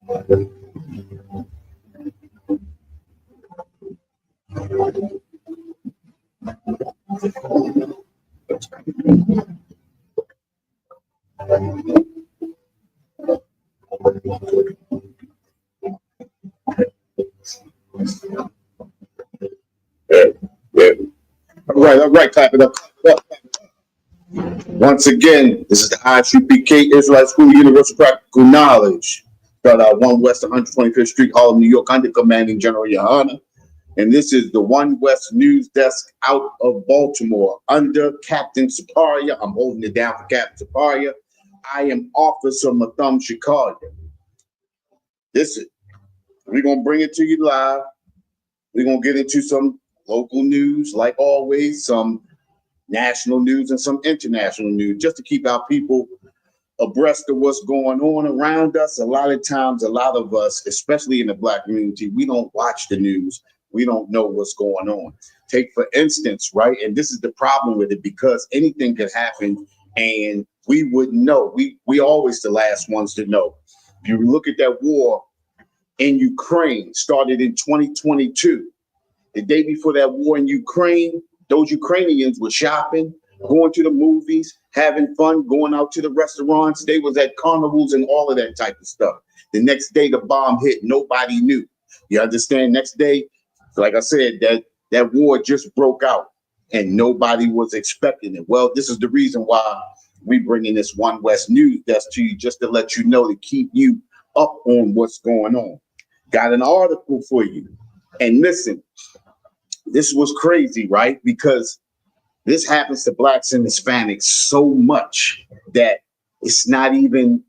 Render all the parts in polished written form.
Yeah. All right, clap it up. Once again, this is the ICPK Israelite School of Universal Practical Knowledge. Start out 1 West 125th Street, Harlem, New York, under commanding General Yohana. And this is the 1 West News Desk out of Baltimore under Captain Saparia. I'm holding it down for Captain Saparia. I am Officer Matham Shikaria. We're going to bring it to you live. We're going to get into some local news, like always, some national news and some international news, just to keep our people abreast of what's going on around us. A lot of times, a lot of us, especially in the Black community, we don't watch the news. We don't know what's going on. Take, for instance, right? And this is the problem with it, because anything could happen and we wouldn't know. We always the last ones to know. If you look at that war in Ukraine, started in 2022. The day before that war in Ukraine, those Ukrainians were shopping, going to the movies, having fun, going out to the restaurants. They was at carnivals and all of that type of stuff. The next day, the bomb hit. Nobody knew. You understand? Next day, like I said, that war just broke out and nobody was expecting it. Well, this is the reason why we bringing this 1 West News Desk to you, just to let you know, to keep you up on what's going on. Got an article for you. And listen, this was crazy, right? Because this happens to Blacks and Hispanics so much that it's not even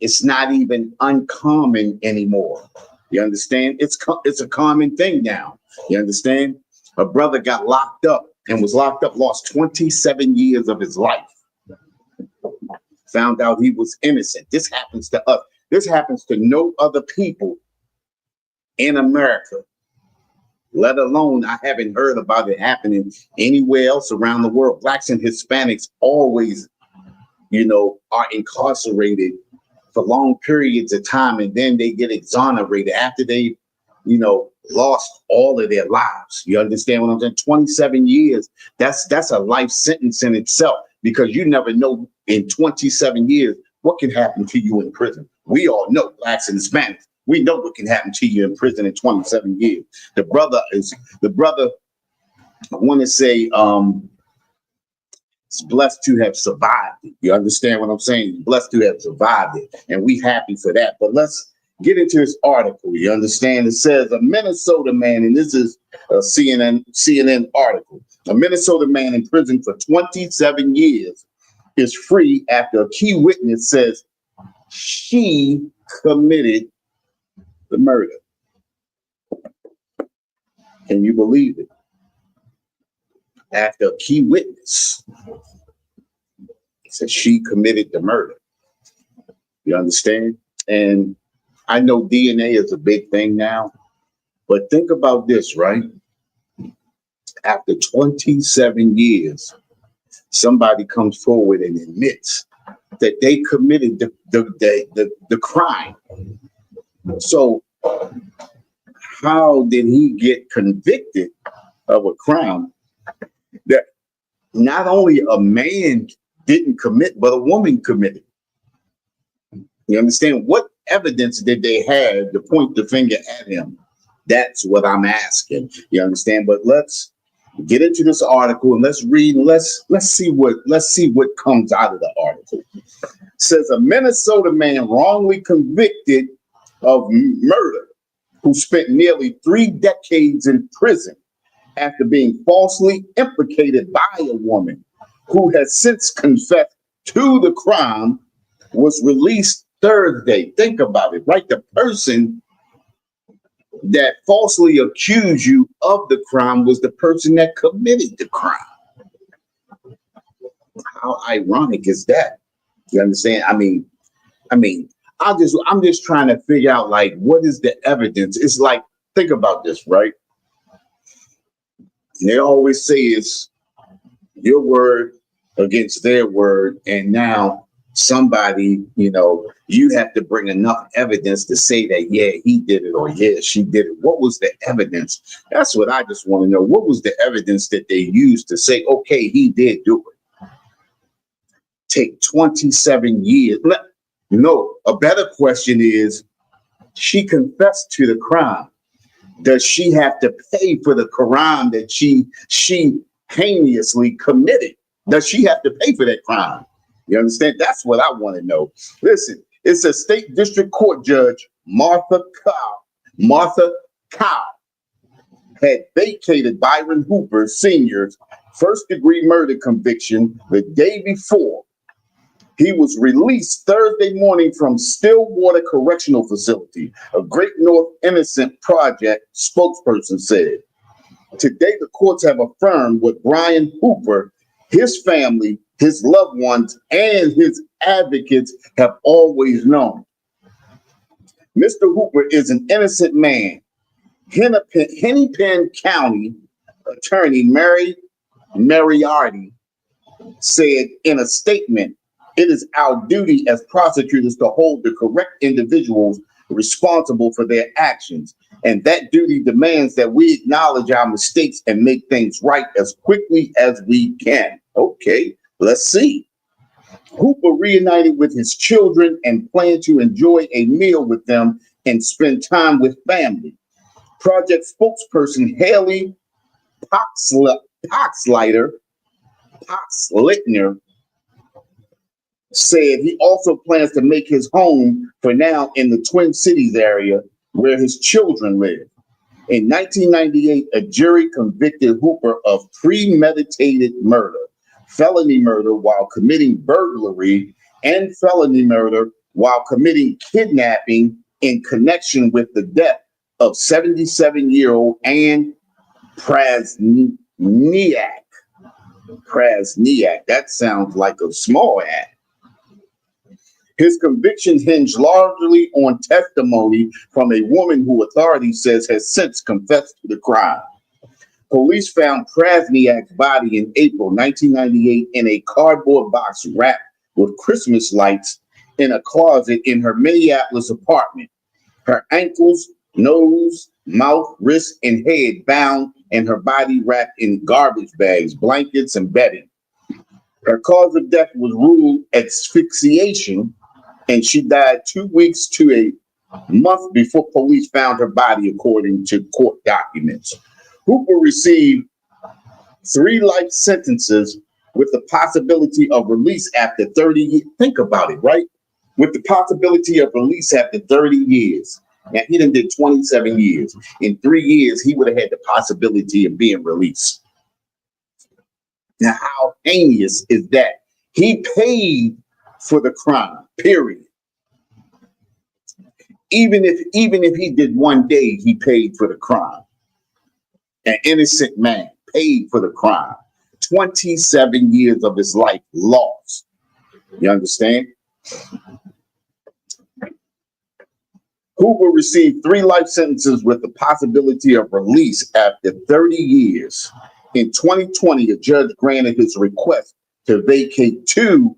uncommon anymore. You understand? It's a common thing now. You understand? A brother got locked up and was locked up, lost 27 years of his life. Found out he was innocent. This happens to us. This happens to no other people in America. Let alone, I haven't heard about it happening anywhere else around the world. Blacks and Hispanics always, are incarcerated for long periods of time, and then they get exonerated after they, lost all of their lives. You understand what I'm saying? 27 years, that's a life sentence in itself, because you never know in 27 years what can happen to you in prison. We all know, Blacks and Hispanics, we know what can happen to you in prison in 27 years. The brother, I want to say, is blessed to have survived it. You understand what I'm saying? Blessed to have survived it. And we happy for that. But let's get into this article. You understand? It says a Minnesota man, and this is a CNN article. A Minnesota man in prison for 27 years is free after a key witness says she committed the murder. Can you believe it? After a key witness said she committed the murder. You understand? And I know DNA is a big thing now, but think about this, right? After 27 years, somebody comes forward and admits that they committed the crime. So how did he get convicted of a crime that not only a man didn't commit, but a woman committed? You understand? What evidence did they have to point the finger at him? That's what I'm asking. You understand? But let's get into this article and let's read. Let's see what comes out of the article. It says a Minnesota man wrongly convicted of murder, who spent nearly 3 decades in prison after being falsely implicated by a woman who has since confessed to the crime, was released Thursday. Think about it, right? The person that falsely accused you of the crime was the person that committed the crime. How ironic is that? You understand? I mean, I'm just trying to figure out, like, what is the evidence? It's like, think about this, right? And they always say it's your word against their word, and now somebody, you have to bring enough evidence to say that, yeah, he did it or yeah, she did it. What was the evidence? That's what I just want to know. What was the evidence that they used to say, okay, he did do it? Take 27 years. No, a better question is, she confessed to the crime. Does she have to pay for the crime that she heinously committed? Does she have to pay for that crime? You understand? That's what I want to know. Listen, it's a state district court judge, Martha Cow, had vacated Byron Hooper Sr.'s first-degree murder conviction the day before. He was released Thursday morning from Stillwater Correctional Facility, a Great North Innocent Project spokesperson said. Today, the courts have affirmed what Brian Hooper, his family, his loved ones, and his advocates have always known. Mr. Hooper is an innocent man. Hennepin County Attorney Mary Moriarty said in a statement, "It is our duty as prosecutors to hold the correct individuals responsible for their actions. And that duty demands that we acknowledge our mistakes and make things right as quickly as we can." Okay, let's see. Hooper reunited with his children and planned to enjoy a meal with them and spend time with family. Project spokesperson Haley Poxlitner said he also plans to make his home for now in the Twin Cities area where his children live. In 1998, a jury convicted Hooper of premeditated murder, felony murder while committing burglary, and felony murder while committing kidnapping in connection with the death of 77-year-old Ann Prasniak. That sounds like a small ad. His conviction hinged largely on testimony from a woman who authorities says has since confessed to the crime. Police found Prasniak's body in April 1998 in a cardboard box wrapped with Christmas lights in a closet in her Minneapolis apartment. Her ankles, nose, mouth, wrists, and head bound, and her body wrapped in garbage bags, blankets, and bedding. Her cause of death was ruled asphyxiation, and she died 2 weeks to a month before police found her body, according to court documents. Hooper received 3 life sentences with the possibility of release after 30 years. Think about it, right? With the possibility of release after 30 years. Now, he done did 27 years. In 3 years, he would have had the possibility of being released. Now, how heinous is that? He paid for the crime, period. Even if he did 1 day, he paid for the crime. An innocent man paid for the crime. 27 years of his life lost. You understand? Hooper received 3 life sentences with the possibility of release after 30 years. In 2020, a judge granted his request to vacate 2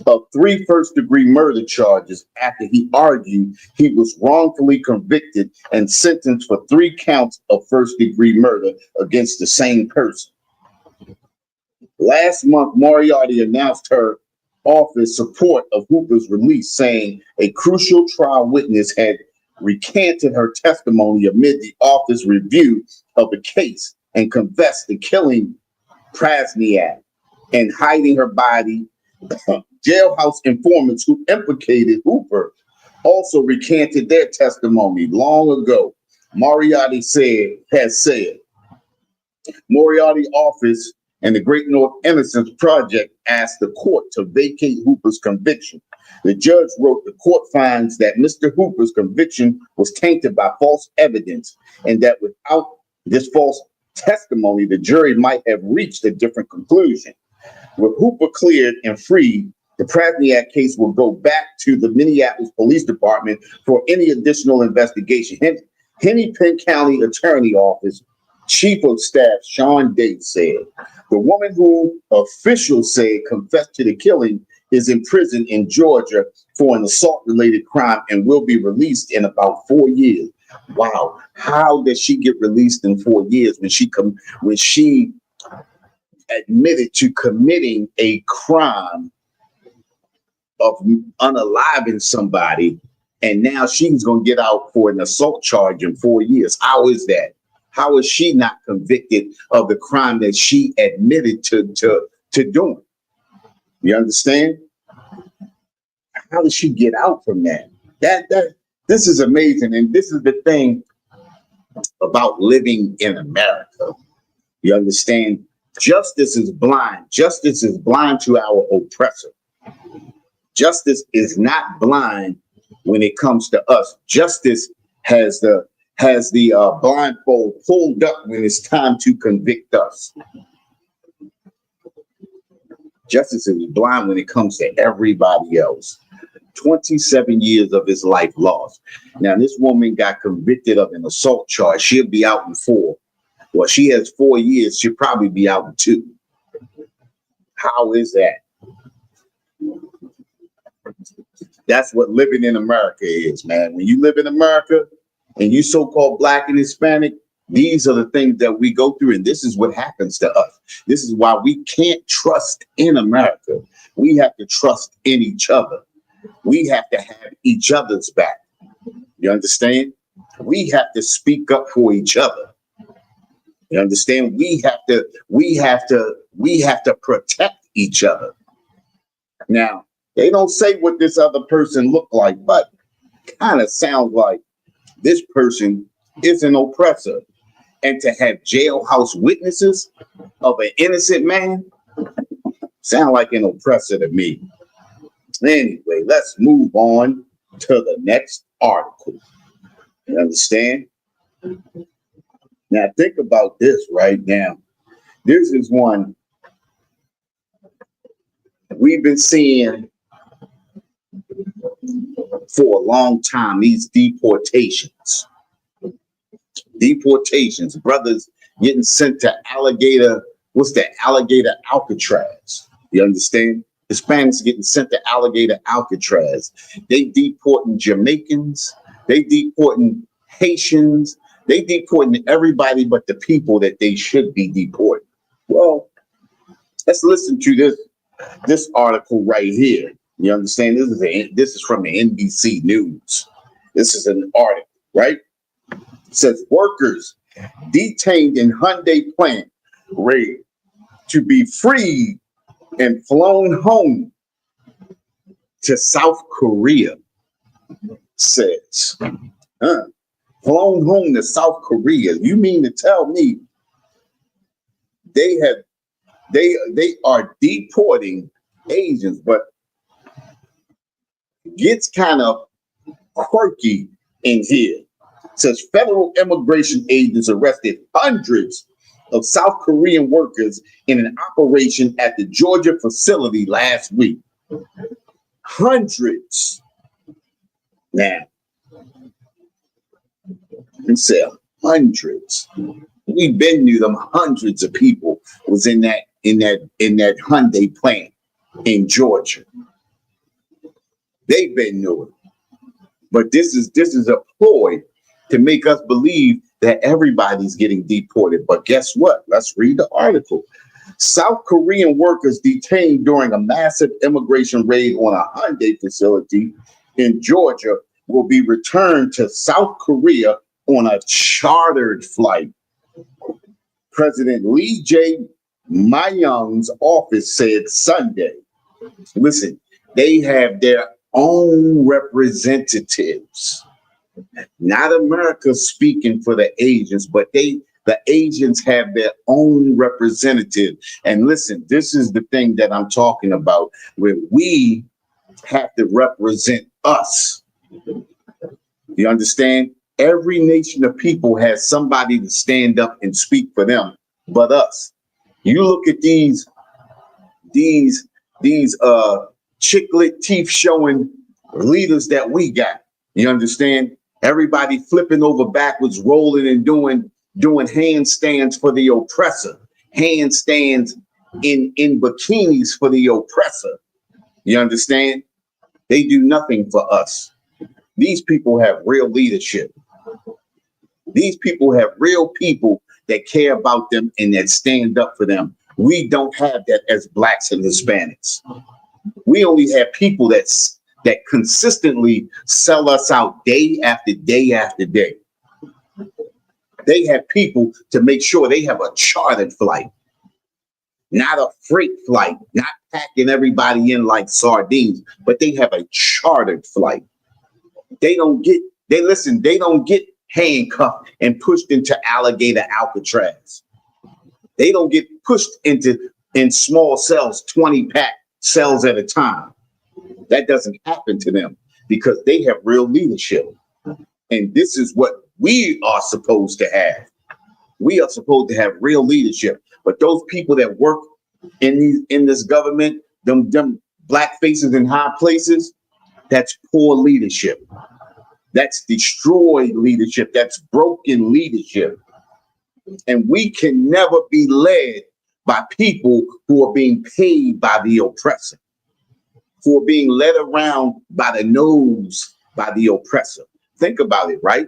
of 3 first-degree murder charges after he argued he was wrongfully convicted and sentenced for 3 counts of first-degree murder against the same person. Last month, Moriarty announced her office support of Hooper's release, saying a crucial trial witness had recanted her testimony amid the office review of the case and confessed to killing Prasniak and hiding her body. Jailhouse informants who implicated Hooper also recanted their testimony long ago. Moriarty has said. Moriarty office and the Great North Innocence Project asked the court to vacate Hooper's conviction. The judge wrote, the court finds that Mr. Hooper's conviction was tainted by false evidence and that without this false testimony, the jury might have reached a different conclusion. With Hooper cleared and freed, the Prasniak case will go back to the Minneapolis Police Department for any additional investigation. Hennepin County Attorney Office Chief of Staff Sean Dates said, the woman who officials say confessed to the killing is in prison in Georgia for an assault-related crime and will be released in about 4 years. Wow. How does she get released in 4 years when she admitted to committing a crime of unaliving somebody, and now she's going to get out for an assault charge in 4 years? How is that? How is she not convicted of the crime that she admitted to doing? You understand? How does she get out from that? This is amazing, and this is the thing about living in America. You understand? Justice is blind. Justice is blind to our oppressor. Justice is not blind when it comes to us. Justice has the blindfold pulled up when it's time to convict us. Justice is blind when it comes to everybody else. 27 years of his life lost. Now, this woman got convicted of an assault charge. She'll be out in 4. Well, she has 4 years. She'll probably be out in 2. How is that? That's what living in America is, man. When you live in America and you so-called Black and Hispanic, these are the things that we go through, and this is what happens to us. This is why we can't trust in America. We have to trust in each other. We have to have each other's back. You understand? We have to speak up for each other. You understand? We have to protect each other. Now, they don't say what this other person looked like, but kind of sounds like this person is an oppressor. And to have jailhouse witnesses of an innocent man sound like an oppressor to me. Anyway, let's move on to the next article. You understand? Now think about this right now. This is one we've been seeing for a long time, these deportations. Deportations, brothers getting sent to Alligator, what's that? Alligator Alcatraz. You understand? Hispanics getting sent to Alligator Alcatraz. They deporting Jamaicans. They deporting Haitians. They deporting everybody but the people that they should be deporting. Well, let's listen to this article right here. You understand? This is from the NBC News. This is an article, right? It says workers detained in Hyundai plant raid to be freed and flown home to South Korea, says. Flown home to South Korea. You mean to tell me they are deporting Asians, but gets kind of quirky in here. It says federal immigration agents arrested hundreds of South Korean workers in an operation at the Georgia facility last week. Hundreds. Now, it said hundreds. We been knew them hundreds of people was in that Hyundai plant in Georgia. They've been knew it. But this is a ploy to make us believe that everybody's getting deported. But guess what? Let's read the article. South Korean workers detained during a massive immigration raid on a Hyundai facility in Georgia will be returned to South Korea on a chartered flight. President Lee Jae-myung's office said Sunday. Listen, they have their own representatives. Not America speaking for the Asians, but the Asians have their own representative. And listen, this is the thing that I'm talking about, where we have to represent us. You understand? Every nation of people has somebody to stand up and speak for them, but us. You look at these chicklet teeth showing leaders that we got. You understand? Everybody flipping over backwards, rolling and doing handstands for the oppressor, handstands in bikinis for the oppressor. You understand? They do nothing for us. These people have real leadership. These people have real people that care about them and that stand up for them. We don't have that as blacks and Hispanics. We only have people that consistently sell us out day after day after day. They have people to make sure they have a chartered flight, not a freight flight, not packing everybody in like sardines, but they have a chartered flight. They don't get handcuffed and pushed into alligator Alcatraz. They don't get pushed in small cells, 20-pack cells at a time. That doesn't happen to them because they have real leadership. And this is what we are supposed to have. We are supposed to have real leadership. But those people that work in this government, them black faces in high places, that's poor leadership. That's destroyed leadership. That's broken leadership. And we can never be led by people who are being paid by the oppressor, who are being led around by the nose by the oppressor. Think about it, right?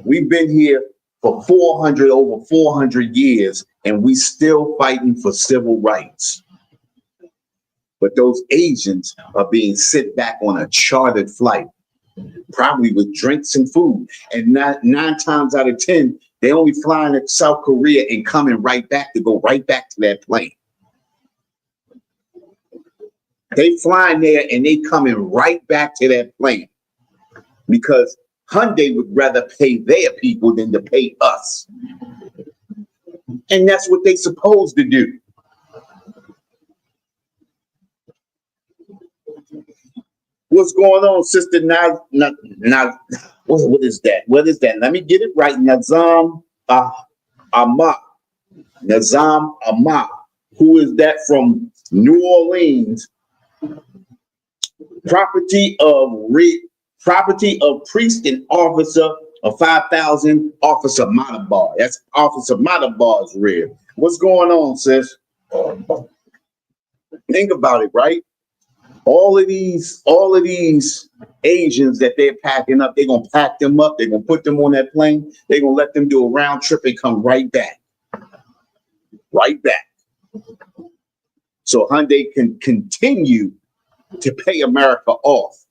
We've been here for over 400 years, and we still fighting for civil rights. But those Asians are being sent back on a chartered flight, probably with drinks and food. And nine times out of 10, they only flying to South Korea and coming right back to go right back to that plane. They flying there and they coming right back to that plane because Hyundai would rather pay their people than to pay us. And that's what they supposed to do. What's going on, sister? Now, what is that? What is that? Let me get it right. Nazam Ahmad. Nazam Ahmad. Who is that from New Orleans? Property of priest and officer of 5,000, Officer Matabar. That's Officer Matabar's rear. What's going on, sis? Think about it, right? All of these Asians that they're packing up, they're gonna pack them up, they're gonna put them on that plane, they're gonna let them do a round trip and come right back. Right back. So Hyundai can continue to pay America off.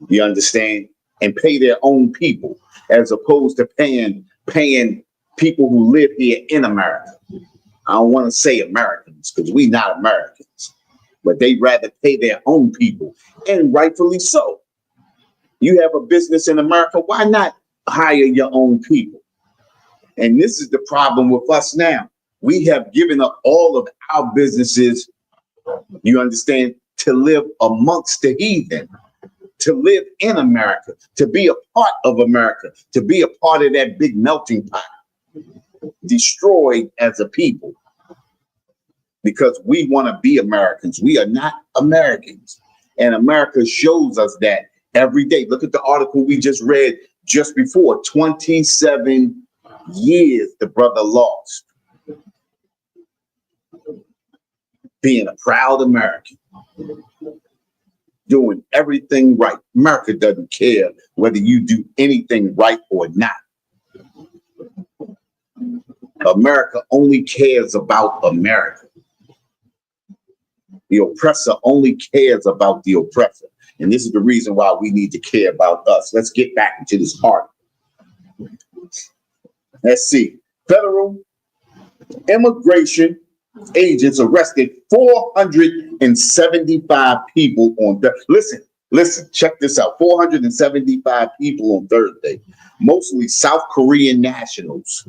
You understand? And pay their own people as opposed to paying people who live here in America. I don't want to say Americans because we not Americans, but they'd rather pay their own people, and rightfully so. You have a business in America, why not hire your own people? And this is the problem with us now. We have given up all of our businesses, you understand, to live amongst the heathen, to live in America, to be a part of America, to be a part of that big melting pot, destroyed as a people because we want to be Americans. We are not Americans. And America shows us that every day. Look at the article we just read just before. 27 years the brother lost being a proud American, doing everything right. America doesn't care whether you do anything right or not. America only cares about America. The oppressor only cares about the oppressor. And this is the reason why we need to care about us. Let's get back into this article. Let's see. Federal immigration agents arrested 475 people on Thursday. Listen, check this out. 475 people on Thursday, mostly South Korean nationals,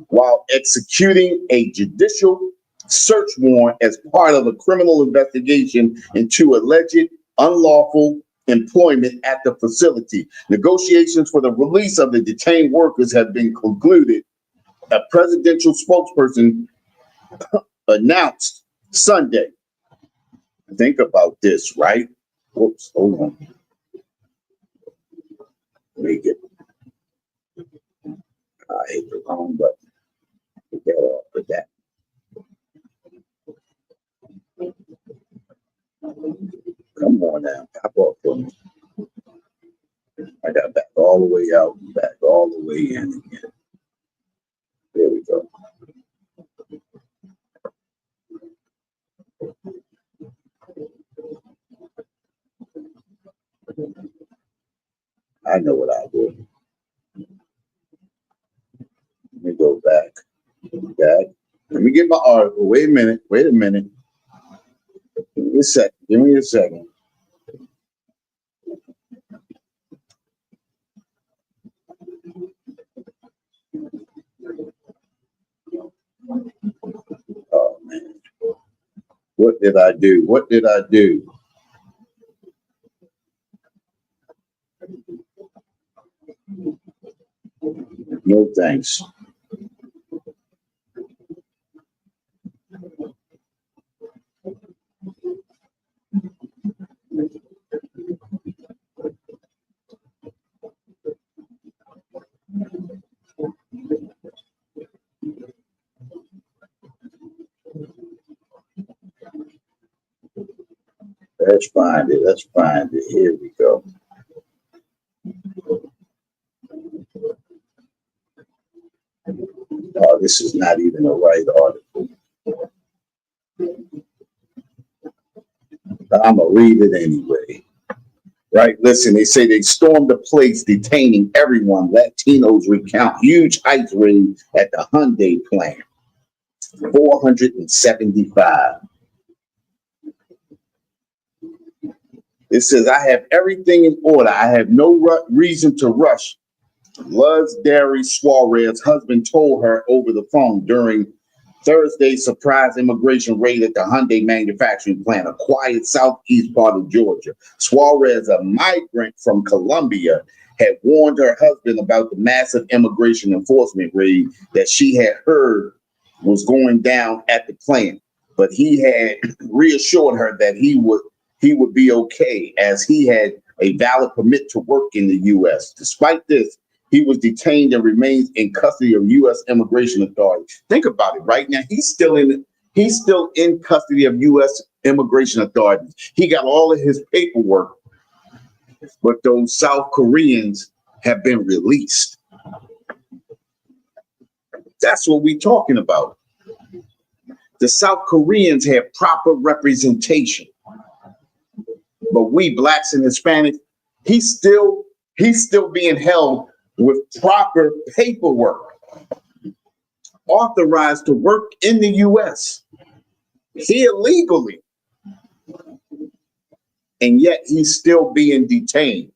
while executing a judicial search warrant as part of a criminal investigation into alleged unlawful employment at the facility. Negotiations for the release of the detained workers have been concluded. A presidential spokesperson announced Sunday. Think about this, right? Whoops, hold on. Make it. I hit the wrong button. Get that off with that. out and back, all the way in again. There we go. I know what I do. Let me go back. Back. Let me get my article. Wait a minute. Wait a minute. Give me a second. Give me a second. Oh man. What did I do? What did I do? No thanks. Let's find it. Let's find it. Here we go. Oh, this is not even the right article. I'm going to read it anyway. Right? Listen, they say they stormed the place, detaining everyone. Latinos recount huge ICE raid at the Hyundai plant. 475. It says, I have everything in order. I have no reason to rush. Luz Dari Suarez's husband told her over the phone during Thursday's surprise immigration raid at the Hyundai manufacturing plant, a quiet southeast part of Georgia. Suarez, a migrant from Colombia, had warned her husband about the massive immigration enforcement raid that she had heard was going down at the plant. But he had reassured her that he would be okay, as he had a valid permit to work in the U.S. Despite this, he was detained and remains in custody of U.S. immigration authorities. Think about it right now. He's still in custody of U.S. immigration authorities. He got all of his paperwork, but those South Koreans have been released. That's what we're talking about. The South Koreans have proper representation, but we blacks and Hispanics, he's still being held with proper paperwork, authorized to work in the U.S. here legally, and yet he's still being detained.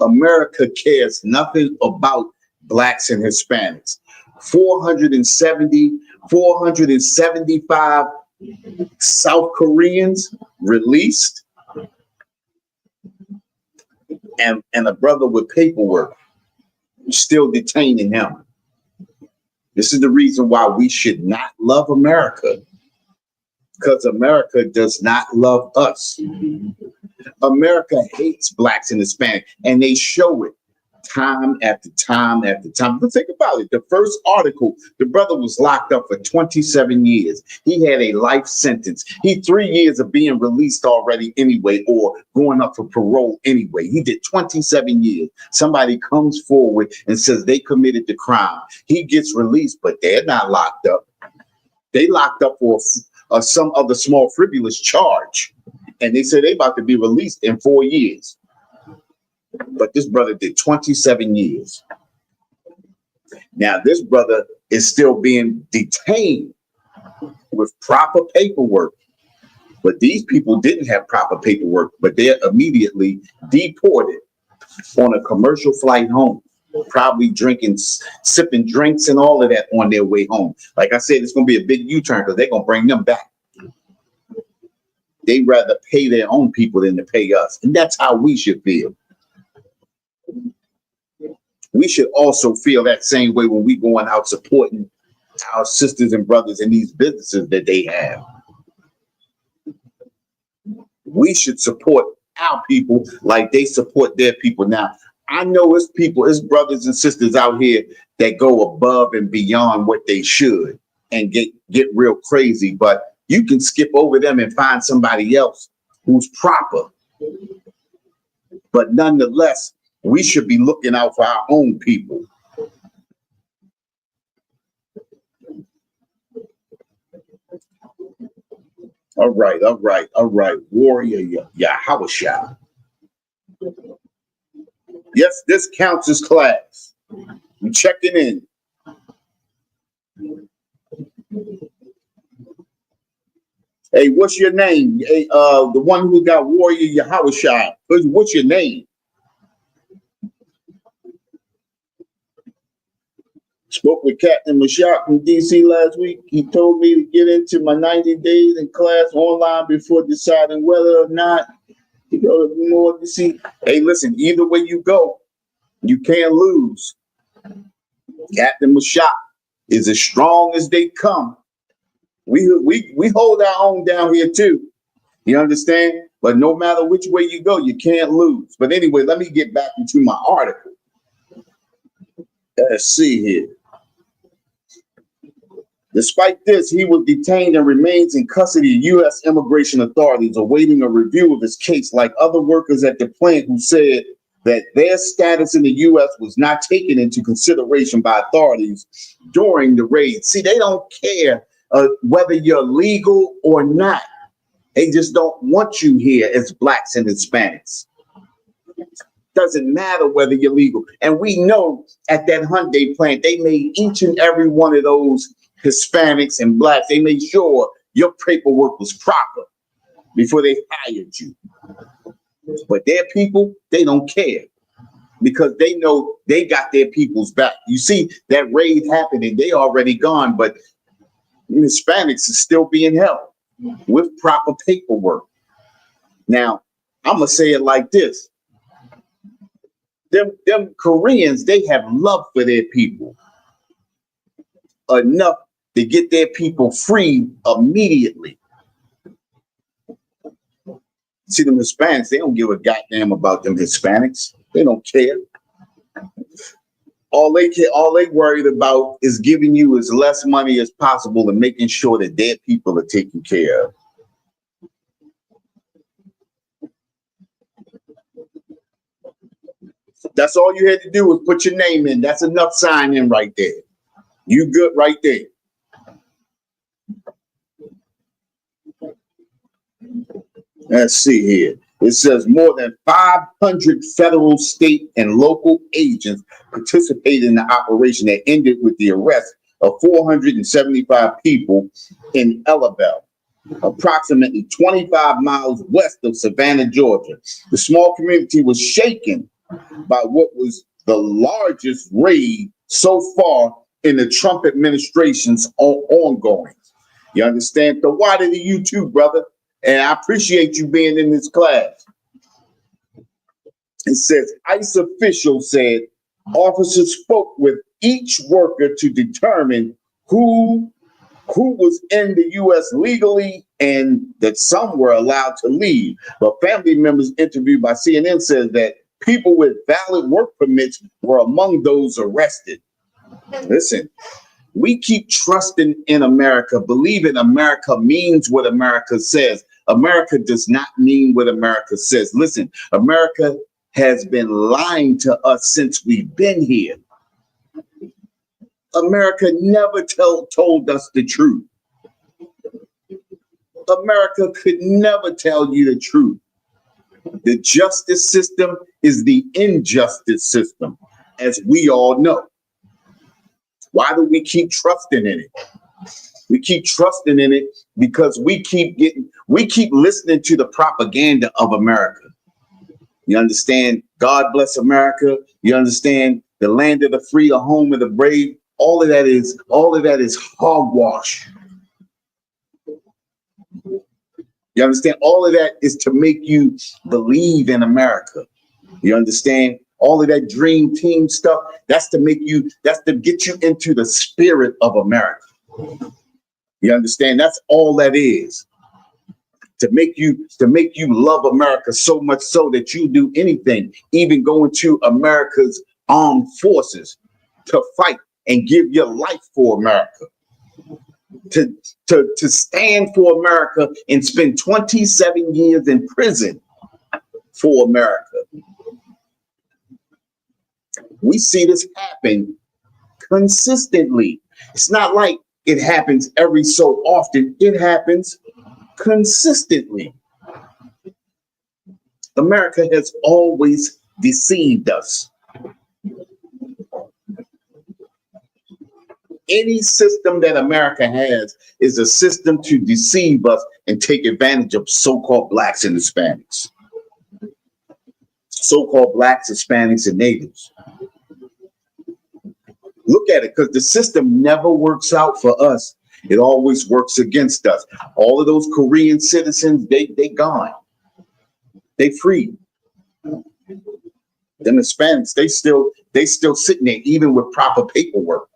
America cares nothing about blacks and Hispanics. 475 South Koreans released, and a brother with paperwork still detaining him. This is the reason why we should not love America, because America does not love us. America hates blacks and Hispanics, and they show it time after time after time. But think about it. The first article, the brother was locked up for 27 years. He had a life sentence. He 3 years of being released already anyway, or going up for parole anyway. He did 27 years. Somebody comes forward and says they committed the crime. He gets released, but they're not locked up. They locked up for some other small frivolous charge. And they said they about to be released in 4 years. But this brother did 27 years. Now, this brother is still being detained with proper paperwork. But these people didn't have proper paperwork, but they're immediately deported on a commercial flight home, probably sipping drinks and all of that on their way home. Like I said, it's going to be a big U-turn because they're going to bring them back. They'd rather pay their own people than to pay us. And that's how we should feel. We should also feel that same way when we going out supporting our sisters and brothers in these businesses that they have. We should support our people like they support their people. Now, I know it's people, it's brothers and sisters out here that go above and beyond what they should and get real crazy, but you can skip over them and find somebody else who's proper. But nonetheless, We should be looking out for our own people. All right. Warrior Yahawashah. Yes, this counts as class. I'm checking in. Hey, what's your name? Hey, the one who got Warrior Yahawashah. What's your name? Spoke with Captain Mashak from DC last week. He told me to get into my 90 days in class online before deciding whether or not to go to more DC. Hey, listen, either way you go, you can't lose. Captain Mashak is as strong as they come. We hold our own down here too. You understand? But no matter which way you go, you can't lose. But anyway, let me get back into my article. Let's see here. Despite this, he was detained and remains in custody of U.S. immigration authorities, awaiting a review of his case, like other workers at the plant who said that their status in the U.S. was not taken into consideration by authorities during the raid. See, they don't care whether you're legal or not. They just don't want you here as blacks and Hispanics. Doesn't matter whether you're legal. And we know at that Hyundai plant, they made each and every one of those Hispanics and blacks, they made sure your paperwork was proper before they hired you. But their people, they don't care because they know they got their people's back. You see that raid happening, they already gone, but Hispanics are still being held with proper paperwork. Now, I'm going to say it like this. Them Koreans, they have love for their people enough to get their people free immediately. See, them Hispanics, they don't give a goddamn about them Hispanics. They don't care. All they worried about is giving you as less money as possible and making sure that their people are taken care of. That's all you had to do was put your name in. That's enough sign in right there. You good right there. Let's see here. It says more than 500 federal, state, and local agents participated in the operation that ended with the arrest of 475 people in Ellaville, approximately 25 miles west of Savannah, Georgia. The small community was shaken by what was the largest raid so far in the Trump administration's ongoing. You understand? So why did you too, brother? And I appreciate you being in this class. It says, ICE officials said officers spoke with each worker to determine who was in the U.S. legally and that some were allowed to leave. But family members interviewed by CNN said that people with valid work permits were among those arrested. Listen, we keep trusting in America, believing America means what America says. America does not mean what America says. Listen, America has been lying to us since we've been here. America never told us the truth. America could never tell you the truth. The justice system is the injustice system, as we all know. Why do we keep trusting in it? We keep trusting in it because we keep listening to the propaganda of America. You understand? God bless America. You understand? The land of the free, the home of the brave. All of that is hogwash. You understand? All of that is to make you believe in America. You understand? All of that dream team stuff, that's to get you into the spirit of America. You understand? That's all that is. To make you love America so much so that you do anything, even go into America's armed forces to fight and give your life for America. To stand for America and spend 27 years in prison for America. We see this happen consistently. It's not like it happens every so often. It happens consistently. America has always deceived us. Any system that America has is a system to deceive us and take advantage of so-called blacks and Hispanics. So-called blacks, Hispanics, and natives. Look at it, because the system never works out for us. It always works against us. All of those Korean citizens, they gone. They free. Them Hispanics, they still sitting there, even with proper paperwork.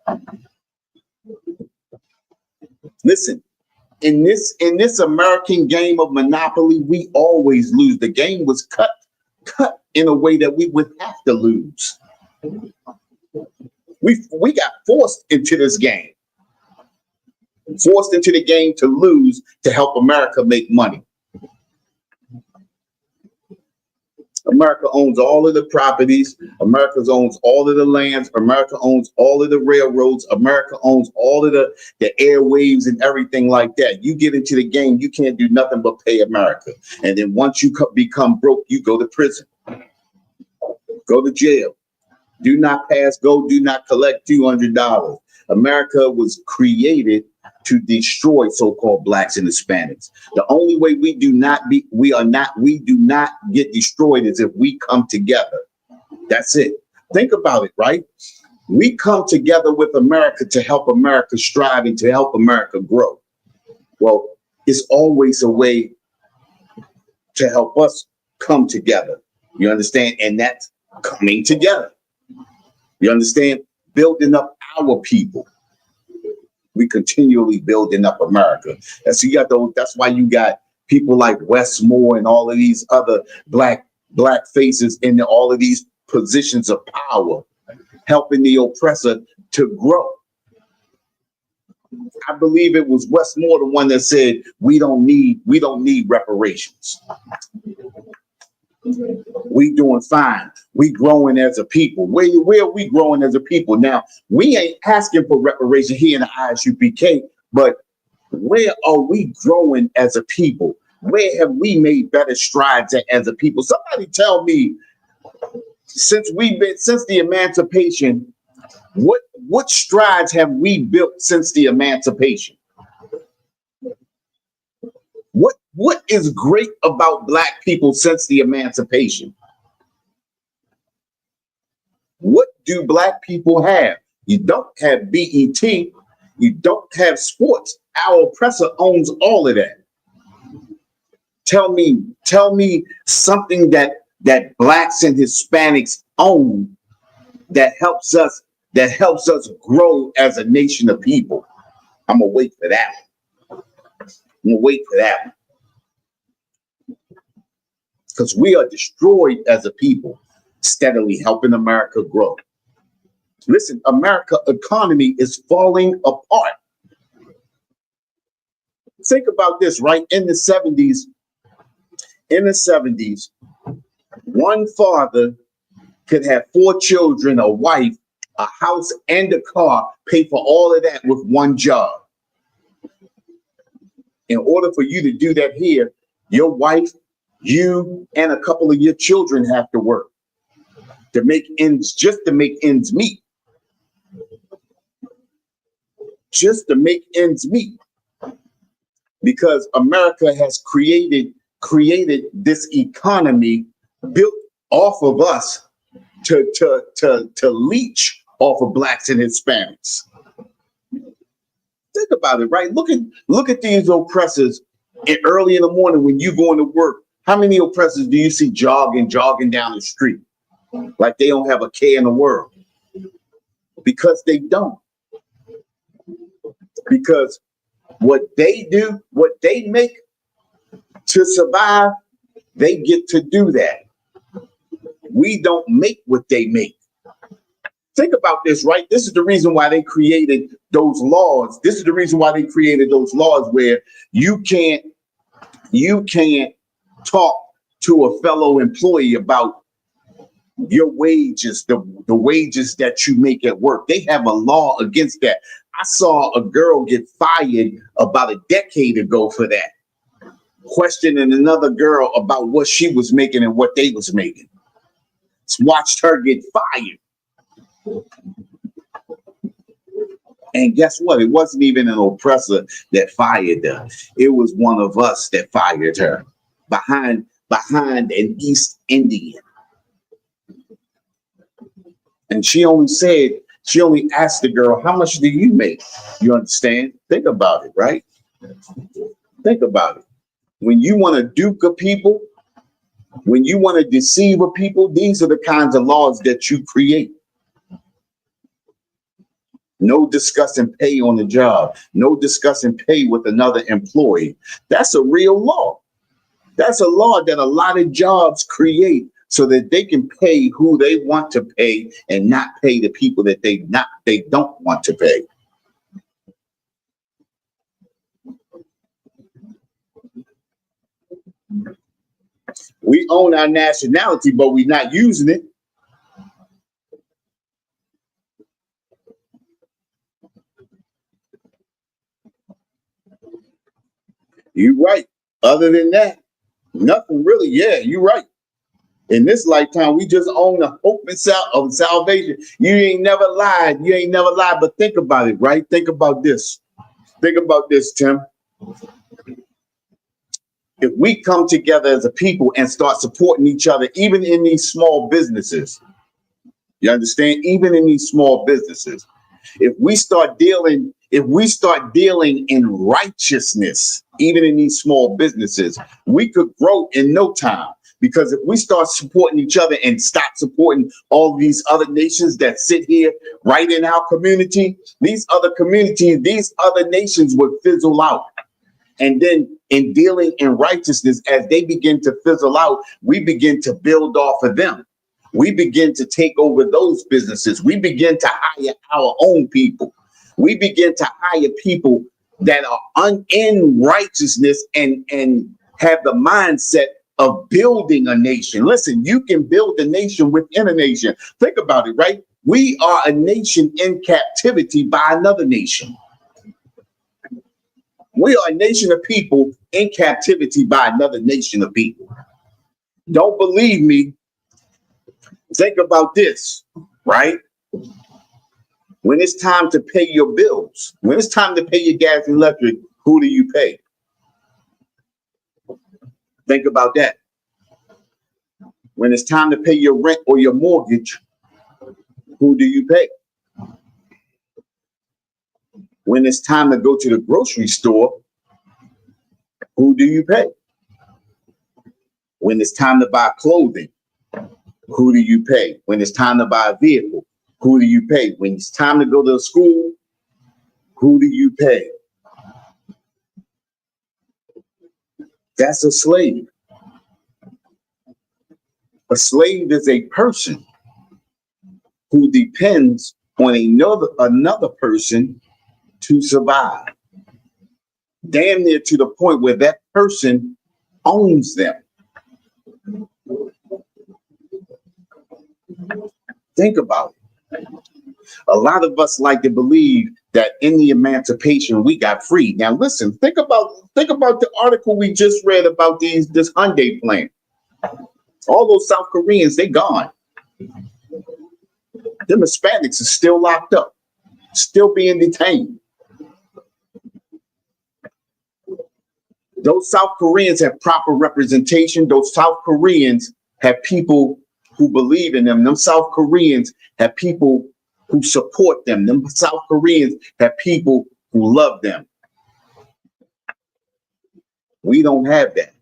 Listen, in this American game of Monopoly, we always lose. The game was cut in a way that we would have to lose. We got forced into this game. Forced into the game to lose to help America make money. America owns all of the properties. America owns all of the lands. America owns all of the railroads. America owns all of the airwaves and everything like that. You get into the game, you can't do nothing but pay America. And then once you become broke, you go to prison. Go to jail. Do not pass go. Do not collect $200. America was created to destroy so-called blacks and Hispanics. The only way we do not get destroyed is if we come together. That's it. Think about it, right? We come together with America to help America strive and to help America grow. Well, it's always a way to help us come together. You understand? And that's coming together. You understand? Building up our people. We continually building up America. And so you got those, that's why you got people like Westmore and all of these other black faces in all of these positions of power, helping the oppressor to grow. I believe it was Westmore, the one that said, we don't need reparations. We doing fine. We growing as a people. Where are we growing as a people? Now, we ain't asking for reparation here in the ISUPK, but where are we growing as a people? Where have we made better strides as a people? Somebody tell me, since the emancipation, what strides have we built since the emancipation? What is great about black people since the emancipation? What do black people have? You don't have BET. You don't have sports. Our oppressor owns all of that. Tell me something that blacks and Hispanics own that helps us grow as a nation of people. I'm gonna wait for that one. Because we are destroyed as a people, steadily helping America grow. Listen, America's economy is falling apart. Think about this, right? In the 70s, one father could have 4 children, a wife, a house, and a car, pay for all of that with one job. In order for you to do that here, your wife, you, and a couple of your children have to work to make ends meet. Just to make ends meet. Because America has created this economy built off of us to leech off of blacks and Hispanics. Think about it, right? Look at these oppressors early in the morning when you going to work. How many oppressors do you see jogging down the street like they don't have a care in the world? Because they don't. Because what they do, what they make to survive, they get to do that. We don't make what they make. Think about this, right? This is the reason why they created those laws. This is the reason why they created those laws where you can't talk to a fellow employee about Your wages, the wages that you make at work, they have a law against that. I saw a girl get fired about a decade ago for that, questioning another girl about what she was making and what they was making. Watched her get fired. And guess what? It wasn't even an oppressor that fired her. It was one of us that fired her behind an East Indian. And she only asked the girl, how much do you make? You understand? Think about it, right? Think about it. When you want to duke a people, when you want to deceive a people, these are the kinds of laws that you create. No discussing pay on the job. No discussing pay with another employee. That's a real law. That's a law that a lot of jobs create so that they can pay who they want to pay and not pay the people that they don't want to pay. We own our nationality, but we're not using it. You're right. Other than that, nothing really. Yeah, you're right. In this lifetime, we just own the hope of salvation. You ain't never lied. You ain't never lied. But think about it, right? Think about this. Think about this, Tim. If we come together as a people and start supporting each other, even in these small businesses, you understand? Even in these small businesses, if we start dealing in righteousness, even in these small businesses, we could grow in no time. Because if we start supporting each other and stop supporting all these other nations that sit here right in our community, these other nations would fizzle out. And then in dealing in righteousness, as they begin to fizzle out, we begin to build off of them. We begin to take over those businesses. We begin to hire our own people. We begin to hire people that are in righteousness and have the mindset of building a nation. Listen, you can build a nation within a nation. Think about it, right? We are a nation in captivity by another nation. We are a nation of people in captivity by another nation of people. Don't believe me? Think about this, right? When it's time to pay your bills, when it's time to pay your gas and electric, who do you pay? Think about that. When it's time to pay your rent or your mortgage, who do you pay? When it's time to go to the grocery store, who do you pay? When it's time to buy clothing, who do you pay? When it's time to buy a vehicle, who do you pay? When it's time to go to school, who do you pay? That's a slave. A slave is a person who depends on another person to survive. Damn near to the point where that person owns them. Think about it. A lot of us like to believe that in the emancipation we got free. Now listen, think about the article we just read about this Hyundai plant. All those South Koreans, they gone. Them Hispanics are still locked up, still being detained. Those South Koreans have proper representation. Those South Koreans have people who believe in them. Them South Koreans have people who support them. Them South Koreans have people who love them. We don't have that.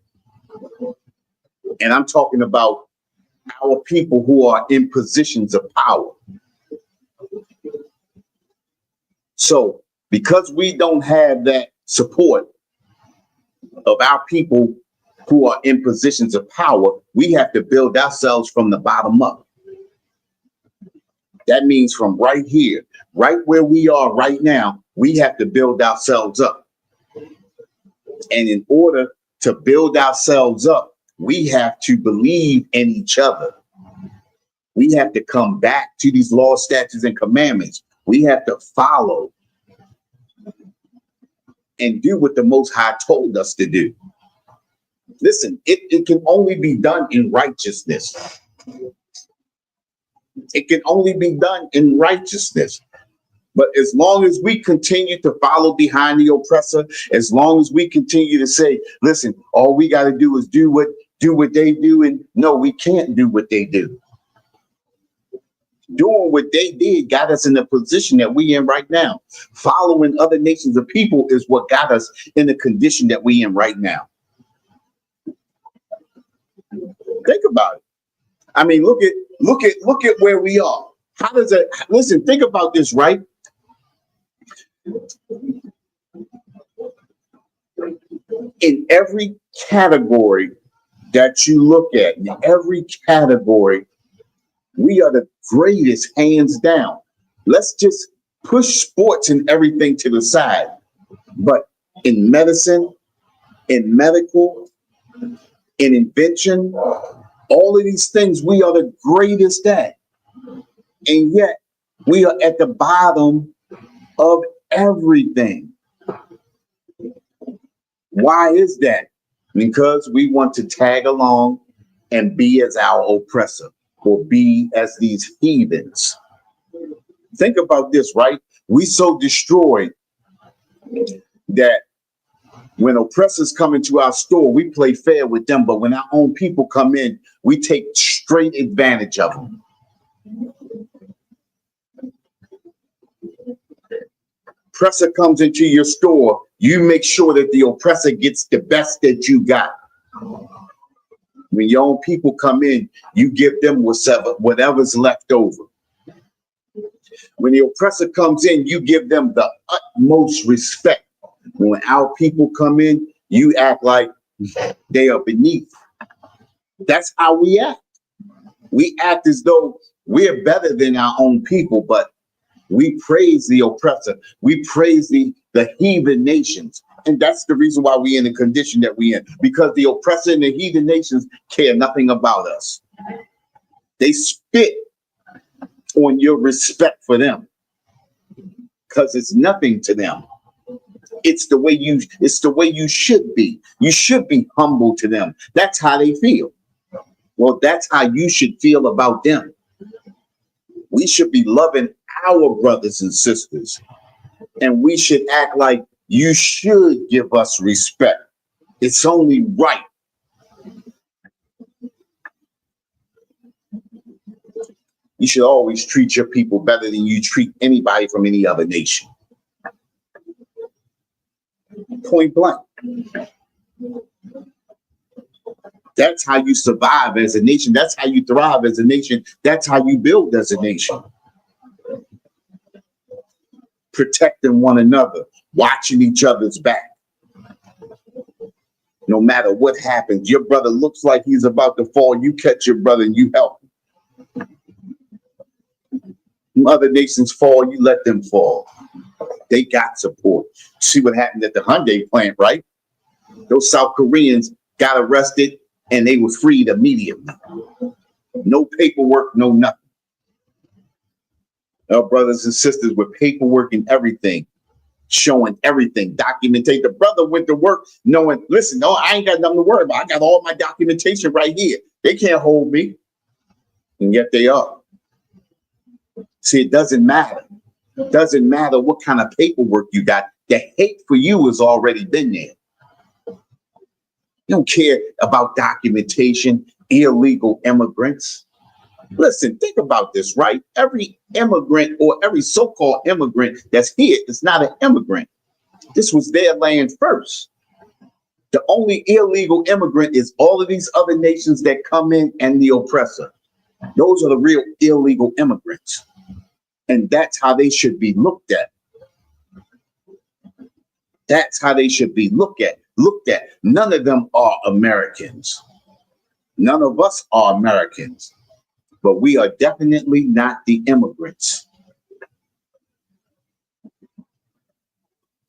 And I'm talking about our people who are in positions of power. So because we don't have that support of our people who are in positions of power, we have to build ourselves from the bottom up. That means from right here, right where we are right now, we have to build ourselves up. And in order to build ourselves up, we have to believe in each other. We have to come back to these laws, statutes, and commandments. We have to follow and do what the Most High told us to do. Listen, it can only be done in righteousness. It can only be done in righteousness. But as long as we continue to follow behind the oppressor, as long as we continue to say, listen, all we got to do is do what they do, and no, we can't do what they do. Doing what they did got us in the position that we in right now. Following other nations of people is what got us in the condition that we in right now. Think about it. I mean, look at where we are. How does it? Listen, think about this, right? In every category that you look at, in every category, we are the greatest, hands down. Let's just push sports and everything to the side. But in medicine, in medical, in invention, all of these things we are the greatest at. And yet we are at the bottom of everything. Why is that? Because we want to tag along and be as our oppressor, or be as these heathens. Think about this, right? We so destroyed that when oppressors come into our store, we play fair with them. But when our own people come in, we take straight advantage of them. Oppressor comes into your store, you make sure that the oppressor gets the best that you got. When your own people come in, you give them whatever's left over. When the oppressor comes in, you give them the utmost respect. When our people come in, you act like they are beneath. That's how we act. We act as though we're better than our own people, but we praise the oppressor. We praise the heathen nations. And that's the reason why we're in the condition that we're in, because the oppressor and the heathen nations care nothing about us. They spit on your respect for them because it's nothing to them. It's the way you should be. You should be humble to them. That's how they feel. Well, that's how you should feel about them. We should be loving our brothers and sisters, and we should act like you should give us respect. It's only right. You should always treat your people better than you treat anybody from any other nation. Point blank. That's how you survive as a nation. That's how you thrive as a nation. That's how you build as a nation. Protecting one another, watching each other's back. No matter what happens, your brother looks like he's about to fall, you catch your brother and you help him. When other nations fall, you let them fall. They got support. See what happened at the Hyundai plant, right? Those South Koreans got arrested and they were freed immediately. No paperwork, no nothing. Our brothers and sisters with paperwork and everything, showing everything, documentation. The brother went to work knowing, listen, no, I ain't got nothing to worry about. I got all my documentation right here. They can't hold me. And yet they are. See, it doesn't matter. It doesn't matter what kind of paperwork you got. The hate for you has already been there. You don't care about documentation, illegal immigrants. Listen, think about this, right? Every immigrant or every so-called immigrant that's here is not an immigrant. This was their land first. The only illegal immigrant is all of these other nations that come in and the oppressor. Those are the real illegal immigrants. And that's how they should be looked at. That's how they should be looked at. None of them are Americans. None of us are Americans. But we are definitely not the immigrants.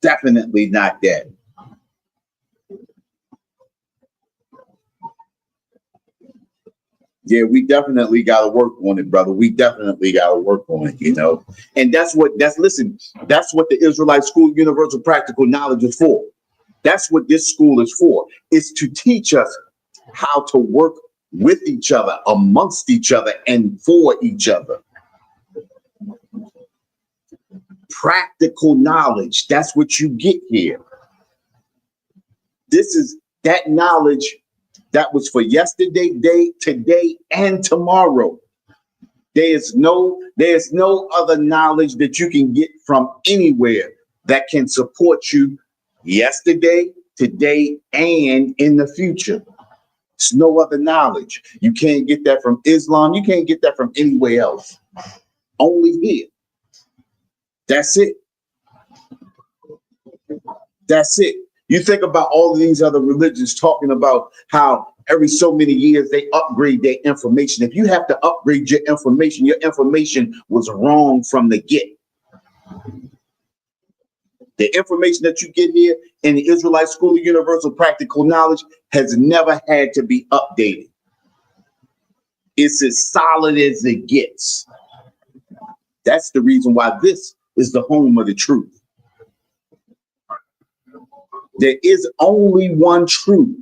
Definitely not that. Yeah, we definitely got to work on it, brother. We definitely got to work on it, And listen, that's what the Israelite School Universal Practical Knowledge is for. That's what this school is for. It's to teach us how to work with each other, amongst each other, and for each other. Practical knowledge. That's what you get here. This is that knowledge that was for yesterday, today, and tomorrow. There's no other knowledge that you can get from anywhere that can support you yesterday, today, and in the future. It's no other knowledge. You can't get that from Islam. You can't get that from anywhere else. Only here. That's it. That's it. You think about all of these other religions talking about how every so many years they upgrade their information. If you have to upgrade your information was wrong from the get. The information that you get here in the Israelite School of Universal Practical Knowledge has never had to be updated. It's as solid as it gets. That's the reason why this is the home of the truth. There is only one truth.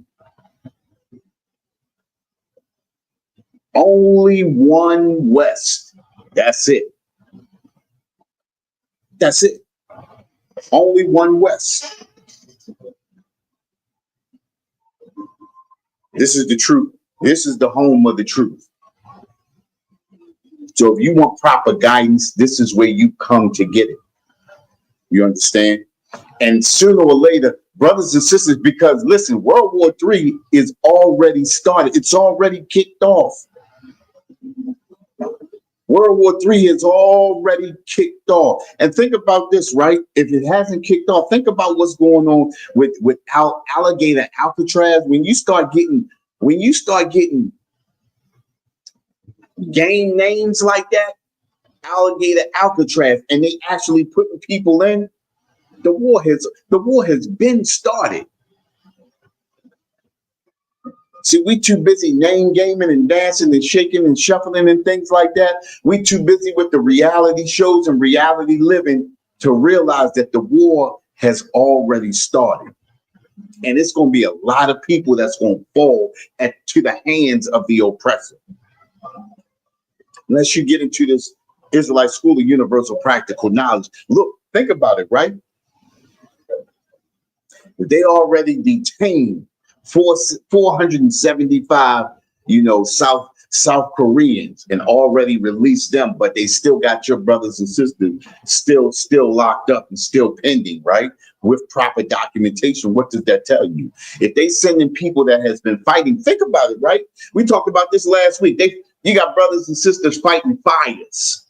Only one West. That's it. That's it. Only one West. This is the truth. This is the home of the truth. So if you want proper guidance, this is where you come to get it. You understand? And sooner or later, brothers and sisters, because listen, World War III is already started. It's already kicked off. World War III is already kicked off. And think about this, right? If it hasn't kicked off, think about what's going on with alligator Alcatraz. When you start getting game names like that, alligator Alcatraz, and they actually putting people in, the war has been started. See, we too busy name gaming and dancing and shaking and shuffling and things like that. We too busy with the reality shows and reality living to realize that the war has already started. And it's going to be a lot of people that's going to fall to the hands of the oppressor. Unless you get into this Israelite School of Universal Practical Knowledge. Look, think about it, right? They already detained 475, South Koreans and already released them, but they still got your brothers and sisters still locked up and still pending, right? With proper documentation. What does that tell you? If they sending people that has been fighting, think about it, right? We talked about this last week. You got brothers and sisters fighting fires,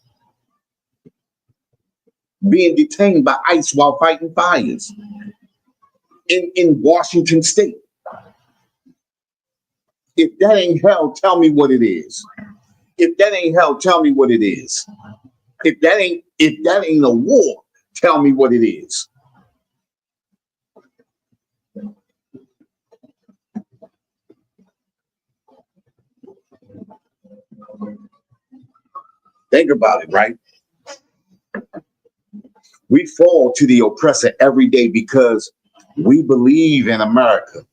being detained by ICE while fighting fires in Washington State. If that ain't hell, tell me what it is. If that ain't hell, tell me what it is. If that ain't a war, tell me what it is. Think about it, right? We fall to the oppressor every day because we believe in America.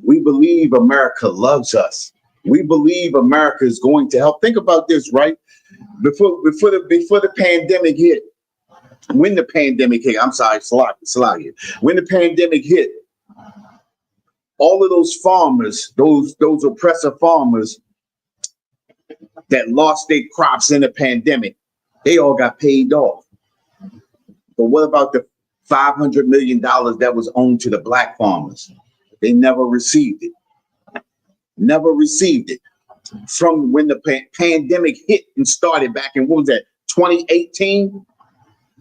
We believe America loves us. We believe America is going to help. Think about this, right? Before the pandemic hit, when the pandemic hit, I'm sorry, Salakia. When the pandemic hit, all of those farmers, those oppressor farmers that lost their crops in the pandemic, they all got paid off. But what about the $500 million that was owed to the black farmers? They never received it. Never received it. From when the pandemic hit and started back in, what was that, 2018?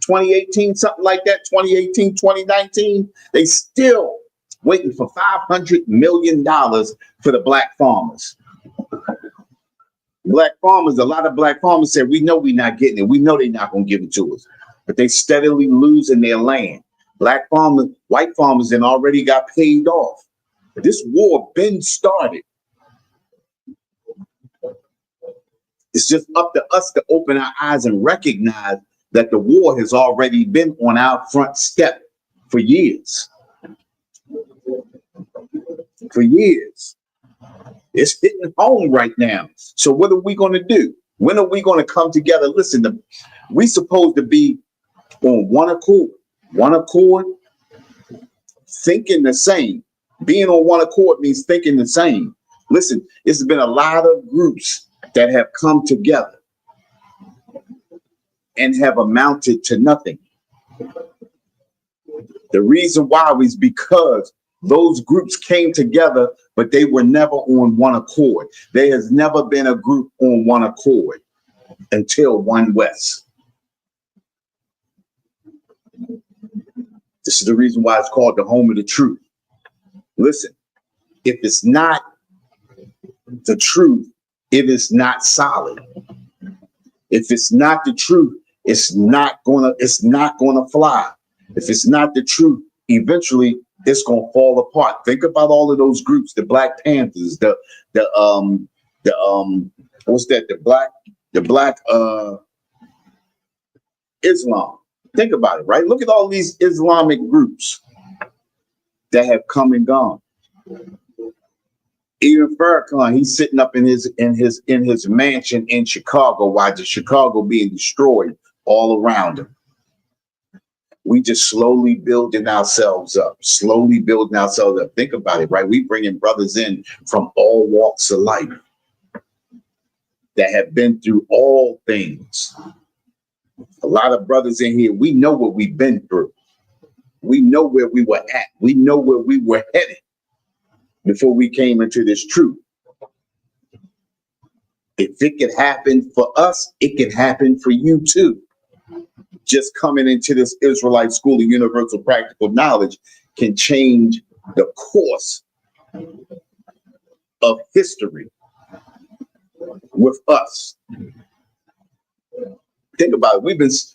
2018, something like that, 2018, 2019. They still waiting for $500 million for the black farmers. Black farmers, a lot of black farmers said, we know we're not getting it. We know they're not going to give it to us. But they steadily losing their land. Black farmers, white farmers, then already got paid off. This war been started. It's just up to us to open our eyes and recognize that the war has already been on our front step for years. For years. It's hitting home right now. So what are we going to do? When are we going to come together? Listen, we supposed to be on one accord, thinking the same. Being on one accord means thinking the same. Listen, it's been a lot of groups that have come together and have amounted to nothing. The reason why is because those groups came together, but they were never on one accord. There has never been a group on one accord until One West. This is the reason why it's called the home of the truth. Listen, if it's not the truth, it is not solid. If it's not the truth, it's not gonna fly. If it's not the truth, eventually it's gonna fall apart. Think about all of those groups, the Black Panthers, the black Islam. Think about it, right? Look at all these Islamic groups that have come and gone. Even Farrakhan, he's sitting up in his mansion in Chicago, while Chicago being destroyed all around him. We just slowly building ourselves up. Think about it, right? We bringing brothers in from all walks of life that have been through all things. A lot of brothers in here, we know what we've been through. We know where we were at. We know where we were headed before we came into this truth. If it could happen for us, it can happen for you too. Just coming into this Israelite School of Universal Practical Knowledge can change the course of history with us. Think about it.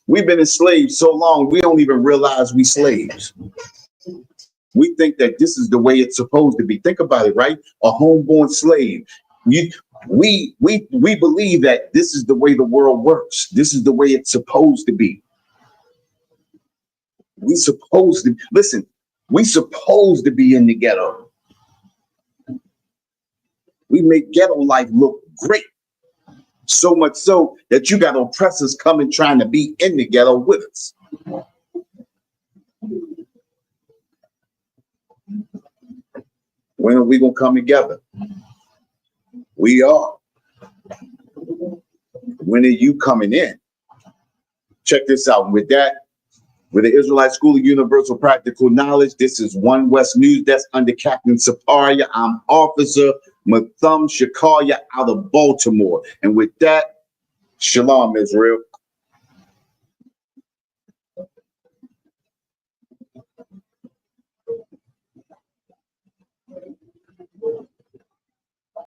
We've been enslaved so long, we don't even realize we slaves. We think that this is the way it's supposed to be. Think about it, right? A homeborn slave. We believe that this is the way the world works. This is the way it's supposed to be. We supposed to be in the ghetto. We make ghetto life look great. So much so that you got oppressors coming trying to be in the ghetto with us. When are we going to come together? We are. When are you coming in? Check this out. With the Israelite School of Universal Practical Knowledge, this is One West News Desk under Captain Saparia. I'm Officer Matham Shakaria out of Baltimore. And with that, Shalom, Israel.